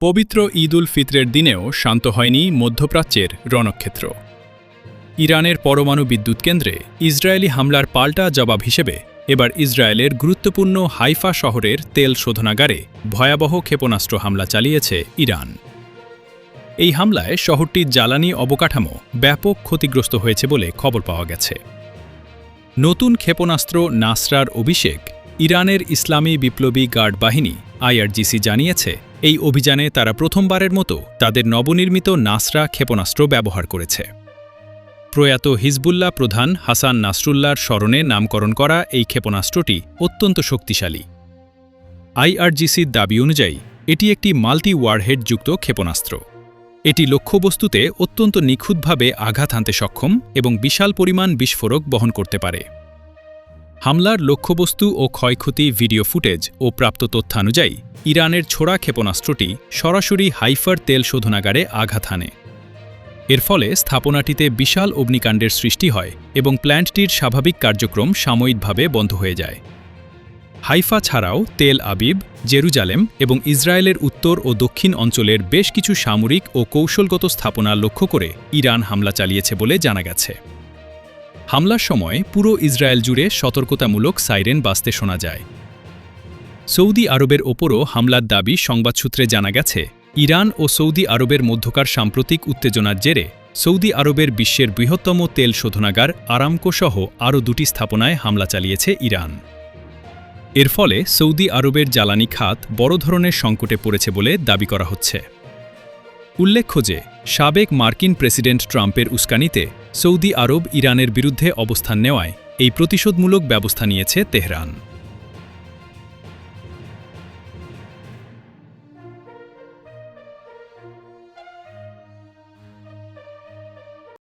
পবিত্র ঈদ উল ফিতরের দিনেও শান্ত হয়নি মধ্যপ্রাচ্যের রণক্ষেত্র। ইরানের পরমাণু বিদ্যুৎ কেন্দ্রে ইসরায়েলি হামলার পাল্টা জবাব হিসেবে এবার ইসরায়েলের গুরুত্বপূর্ণ হাইফা শহরের তেল শোধনাগারে ভয়াবহ ক্ষেপণাস্ত্র হামলা চালিয়েছে ইরান। এই হামলায় শহরটির জ্বালানি অবকাঠামো ব্যাপক ক্ষতিগ্রস্ত হয়েছে বলে খবর পাওয়া গেছে। নতুন ক্ষেপণাস্ত্র নাসরার অভিষেক ইরানের ইসলামী বিপ্লবী গার্ড বাহিনী IRGC জানিয়েছে, এই অভিযানে তারা প্রথমবারের মতো তাদের নবনির্মিত নাসরা ক্ষেপণাস্ত্র ব্যবহার করেছে। প্রয়াত হিজবুল্লাহ প্রধান হাসান নাসরুল্লাহর স্মরণে নামকরণ করা এই ক্ষেপণাস্ত্রটি অত্যন্ত শক্তিশালী। IRGCর দাবি অনুযায়ী এটি একটি মাল্টি ওয়ারহেডযুক্ত ক্ষেপণাস্ত্র। এটি লক্ষ্যবস্তুতে অত্যন্ত নিখুঁতভাবে আঘাত হানতে সক্ষম এবং বিশাল পরিমাণ বিস্ফোরক বহন করতে পারে। হামলার লক্ষ্যবস্তু ও ক্ষয়ক্ষতি ভিডিও ফুটেজ ও প্রাপ্ত তথ্যানুযায়ী ইরানের ছোড়া ক্ষেপণাস্ত্রটি সরাসরি হাইফার তেল শোধনাগারে আঘাত হানে। এর ফলে স্থাপনাটিতে বিশাল অগ্নিকাণ্ডের সৃষ্টি হয় এবং প্ল্যান্টটির স্বাভাবিক কার্যক্রম সাময়িকভাবে বন্ধ হয়ে যায়। হাইফা ছাড়াও তেল আবিব, জেরুজালেম এবং ইসরায়েলের উত্তর ও দক্ষিণ অঞ্চলের বেশ কিছু সামরিক ও কৌশলগত স্থাপনা লক্ষ্য করে ইরান হামলা চালিয়েছে বলে জানা গেছে। হামলার সময় পুরো ইসরায়েল জুড়ে সতর্কতামূলক সাইরেন বাজতে শোনা যায়। সৌদি আরবের ওপরও হামলার দাবি সংবাদসূত্রে জানা গেছে, ইরান ও সৌদি আরবের মধ্যকার সাম্প্রতিক উত্তেজনার জেরে সৌদি আরবের বিশ্বের বৃহত্তম তেল শোধনাগার আরামকো সহ আরও দুটি স্থাপনায় হামলা চালিয়েছে ইরান। এর ফলে সৌদি আরবের জ্বালানি খাত বড় ধরনের সংকটে পড়েছে বলে দাবি করা হচ্ছে। উল্লেখ্য যে, সাবেক মার্কিন প্রেসিডেন্ট ট্রাম্পের উস্কানিতে সৌদি আরব ইরানের বিরুদ্ধে অবস্থান নেওয়ায় এই প্রতিশোধমূলক ব্যবস্থা নিয়েছে তেহরান।